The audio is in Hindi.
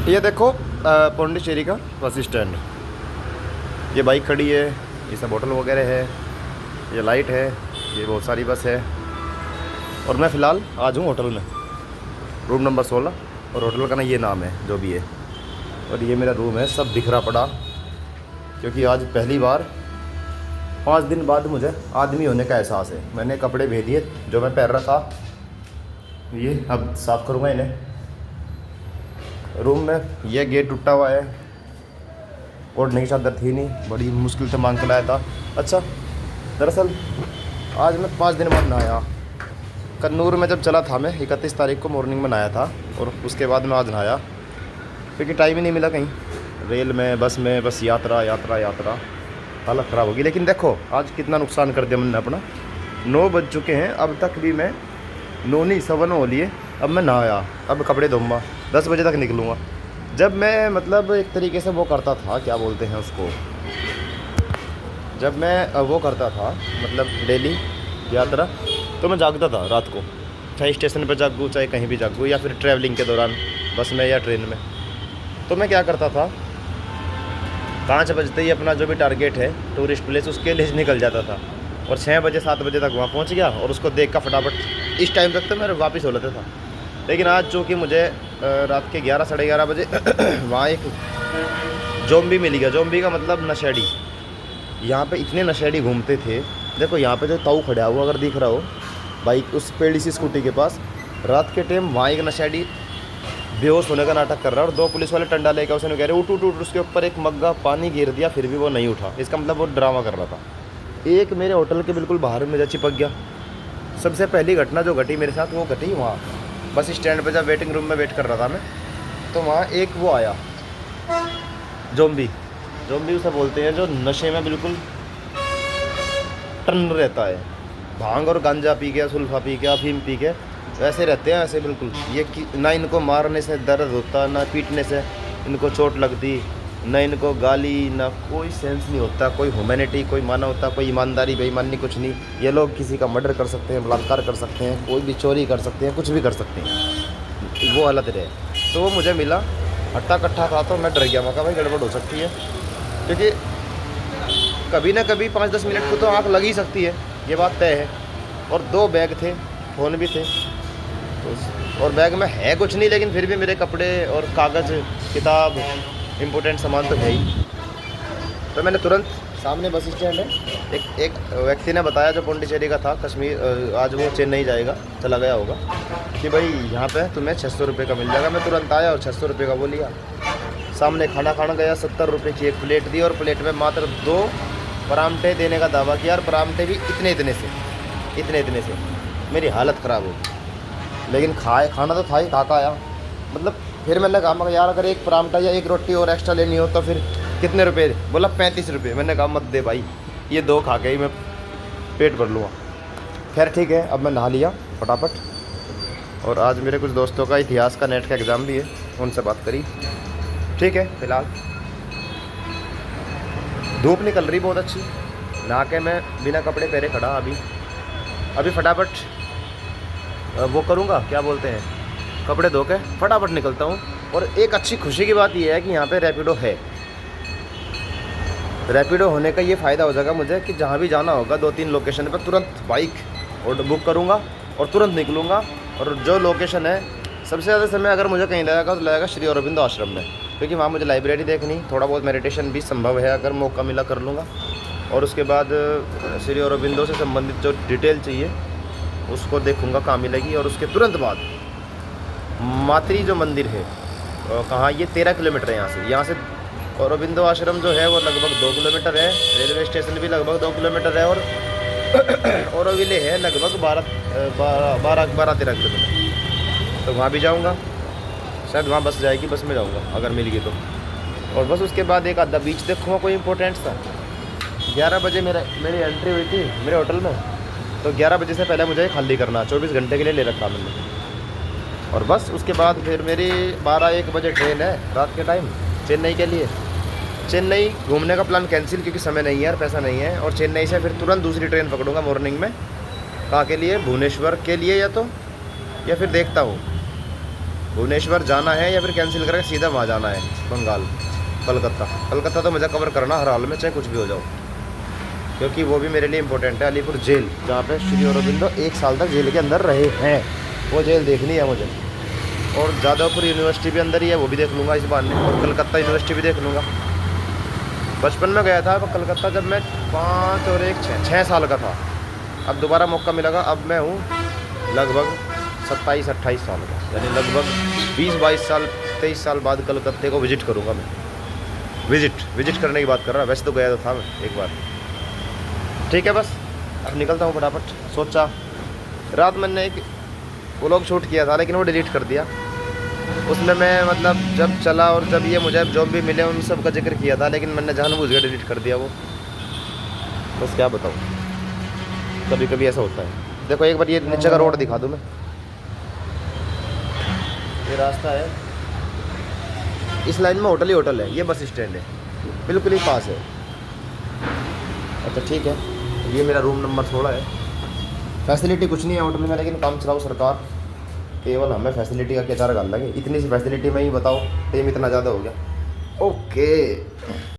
ये देखो पौंडीचेरी का बस स्टैंड। ये बाइक खड़ी है, ये सब होटल वगैरह है, ये लाइट है, ये बहुत सारी बस है। और मैं फ़िलहाल आज हूँ होटल में, रूम नंबर 16, और होटल का ना ये नाम है जो भी है। और ये मेरा रूम है, सब बिखरा पड़ा, क्योंकि आज पहली बार 5 दिन बाद मुझे आदमी होने का एहसास है। मैंने कपड़े भेज दिए जो मैं पहन रहा था, ये अब साफ़ करूँगा इन्हें। रूम में ये गेट टूटा हुआ है, ओढ़ने की चादर थी नहीं, बड़ी मुश्किल से मांग के लाया था। अच्छा, दरअसल आज मैं 5 दिन बाद नहाया। कन्नूर में जब चला था मैं 31 तारीख को मॉर्निंग में नहाया था, और उसके बाद मैं आज नहाया, क्योंकि टाइम ही नहीं मिला कहीं, रेल में बस में, बस यात्रा यात्रा यात्रा, हालत ख़राब होगी। लेकिन देखो आज कितना नुकसान कर दिया मैंने अपना। 9 बज चुके हैं, अब तक भी मैं 9 नहीं 9:15 हो लिए। अब मैं नहाया, अब कपड़े धोऊंगा, 10 बजे तक निकलूँगा। जब मैं मतलब एक तरीके से वो करता था, क्या बोलते हैं उसको, जब मैं वो करता था मतलब डेली यात्रा, तो मैं जागता था रात को, चाहे स्टेशन पर जागूँ, चाहे कहीं भी जागूँ, या फिर ट्रैवलिंग के दौरान बस में या ट्रेन में। तो मैं क्या करता था, 5 बजते ही अपना जो भी टारगेट है टूरिस्ट प्लेस, उसके लिए निकल जाता था, और 6 बजे 7 बजे तक वहाँ पहुँच गया, और उसको देख कर फटाफट इस टाइम तक तो मैं वापस हो लेता था। लेकिन आज चूँकि मुझे रात के 11 साढ़े 11 बजे वहाँ एक जोम्बी मिल गया। जोम्बी का मतलब नशेड़ी। यहाँ पे इतने नशेड़ी घूमते थे। देखो यहाँ पे जो ताऊ खड़ा हुआ अगर दिख रहा हो बाइक, उस पेड़ी सी स्कूटी के पास, रात के टाइम वहाँ एक नशेड़ी बेहोश होने का नाटक कर रहा है, और 2 पुलिस वाले टंडा लेकर उसे कह रहे उठ उठ उठ, उसके ऊपर एक मग्गा पानी गिर दिया, फिर भी वो नहीं उठा। इसका मतलब वो ड्रामा कर रहा था। एक मेरे होटल के बिल्कुल बाहर में जा चिपक गया। सबसे पहली घटना जो घटी मेरे साथ, वो घटी वहाँ बस स्टैंड पे। जब वेटिंग रूम में वेट कर रहा था मैं, तो वहाँ एक वो आया जोम्बी। जोम्बी उसे बोलते हैं जो नशे में बिल्कुल टन रहता है, भांग और गांजा पी के, सुल्फा पी के, अफीम पी के, वैसे रहते हैं ऐसे बिल्कुल। ये कि ना इनको मारने से दर्द होता, ना पीटने से इनको चोट लगती, ना इनको गाली, ना कोई सेंस नहीं होता, कोई ह्यूमैनिटी, कोई मानवता, कोई ईमानदारी बेईमानी कुछ नहीं। ये लोग किसी का मर्डर कर सकते हैं, बलात्कार कर सकते हैं, कोई भी चोरी कर सकते हैं, कुछ भी कर सकते हैं, वो हालत रहे। तो वो मुझे मिला, हट्टा कट्ठा था, तो मैं डर गया। मैं कहा भाई गड़बड़ हो सकती है, क्योंकि कभी ना कभी 5-10 मिनट को तो आँख लग ही सकती है, ये बात तय है। और 2 बैग थे, फ़ोन भी थे, और बैग में है कुछ नहीं, लेकिन फिर भी मेरे कपड़े और कागज़ किताब इम्पोर्टेंट सामान तो है ही। तो मैंने तुरंत, सामने बस स्टैंड है, एक व्यक्ति ने बताया जो पौंडीचेरी का था, कश्मीर, आज वो चेन्नई जाएगा, चला गया होगा, कि भाई यहाँ पे तुम्हें 600 रुपये का मिल जाएगा। मैं तुरंत आया और 600 रुपये का वो लिया। सामने खाना खाना गया, 70 रुपये की एक प्लेट दी, और प्लेट में मात्र 2 परांठे देने का दावा किया, और परांठे भी इतने इतने से मेरी हालत ख़राब हो गई। लेकिन खाना तो था ही, खा आया। मतलब फिर मैंने कहा यार अगर एक परांठा या एक रोटी और एक्स्ट्रा लेनी हो तो फिर कितने रुपए? बोला 35 रुपये। मैंने कहा मत दे भाई, ये 2 खा के ही मैं पेट भर लूँगा। खैर ठीक है, अब मैं नहा लिया फटाफट, और आज मेरे कुछ दोस्तों का इतिहास का नेट का एग्ज़ाम भी है, उनसे बात करी। ठीक है, फ़िलहाल धूप निकल रही बहुत अच्छी, नहा के मैं बिना कपड़े पहने खड़ा अभी फटाफट वो करूँगा, क्या बोलते हैं, कपड़े धो के फटाफट निकलता हूँ। और एक अच्छी खुशी की बात यह है कि यहाँ पे रैपिडो है। रैपिडो होने का ये फ़ायदा हो जाएगा मुझे कि जहाँ भी जाना होगा 2-3 लोकेशन पर तुरंत बाइक और बुक करूँगा और तुरंत निकलूँगा। और जो लोकेशन है, सबसे ज़्यादा समय अगर मुझे कहीं लगेगा तो लगेगा श्री अरविंदो आश्रम में, क्योंकि वहाँ मुझे लाइब्रेरी देखनी, थोड़ा बहुत मेडिटेशन भी संभव है, अगर मौका मिला कर लूँगा। और उसके बाद श्री अरविंदो से संबंधित जो डिटेल चाहिए उसको देखूँगा कहाँ मिलेगी। और उसके तुरंत बाद मातरी जो मंदिर है, कहाँ, ये 13 किलोमीटर है यहाँ से अरविंदो आश्रम जो है वो लगभग 2 किलोमीटर है। रेलवे स्टेशन भी लगभग 2 किलोमीटर है, और औरविले है लगभग 12-13 किलोमीटर। तो वहाँ भी जाऊँगा, शायद वहाँ बस जाएगी, बस में जाऊँगा अगर मिल गई तो। और बस उसके बाद एक आधा बीच देखूँगा कोई इंपॉर्टेंट सा। 11 बजे मेरी एंट्री हुई थी मेरे होटल में, तो 11 बजे से पहले मुझे खाली करना, 24 घंटे के लिए ले रखा मैंने। और बस उसके बाद फिर मेरी 12-1 बजे ट्रेन है रात के टाइम चेन्नई के लिए। चेन्नई घूमने का प्लान कैंसिल, क्योंकि समय नहीं है और पैसा नहीं है। और चेन्नई से फिर तुरंत दूसरी ट्रेन पकड़ूंगा मॉर्निंग में, कहाँ के लिए, भुवनेश्वर के लिए, या फिर देखता हूँ भुवनेश्वर जाना है या फिर कैंसिल करके सीधा वहाँ जाना है बंगाल, कलकत्ता। कलकत्ता तो मुझे कवर करना हर हाल में, चाहे कुछ भी हो जाओ, क्योंकि वो भी मेरे लिए इंपॉर्टेंट है। अलीपुर जेल, जहाँ पे श्री अरबिंदो 1 साल तक जेल के अंदर रहे हैं, वो जेल देखनी है मुझे। और जादवपुर यूनिवर्सिटी भी अंदर ही है, वो भी देख लूँगा इस बहाने, और कलकत्ता यूनिवर्सिटी भी देख लूँगा। बचपन में गया था कलकत्ता जब मैं 5 और 1 6 साल का था। अब दोबारा मौका मिलेगा। अब मैं हूँ लगभग 27-28 साल का, यानी लगभग 20-22 साल 23 साल बाद कलकत्ते को विजिट करूँगा मैं। विजिट करने की बात कर रहा, वैसे तो गया तो था मैं एक बार। ठीक है, बस अब निकलता हूँ फटाफट। सोचा रात मैंने एक व्लॉग शूट किया था, लेकिन वो डिलीट कर दिया। उसमें मैं मतलब जब चला और जब ये मुझे जॉब भी मिले उन सब का जिक्र किया था, लेकिन मैंने जानबूझ के डिलीट कर दिया वो। बस क्या बताऊँ, कभी कभी ऐसा होता है। देखो एक बार ये नीचे का रोड दिखा दूँ मैं, ये रास्ता है, इस लाइन में होटल ही होटल है, ये बस स्टैंड है, बिल्कुल ही पास है। अच्छा ठीक है, ये मेरा रूम नंबर 16 है। फैसिलिटी कुछ नहीं है होटल में, लेकिन काम चलाओ सरकार, केवल हमें फैसिलिटी का क्या चार्ज डाल देंगे। इतनी सी फैसिलिटी में ही बताओ टाइम इतना ज़्यादा हो गया। ओके।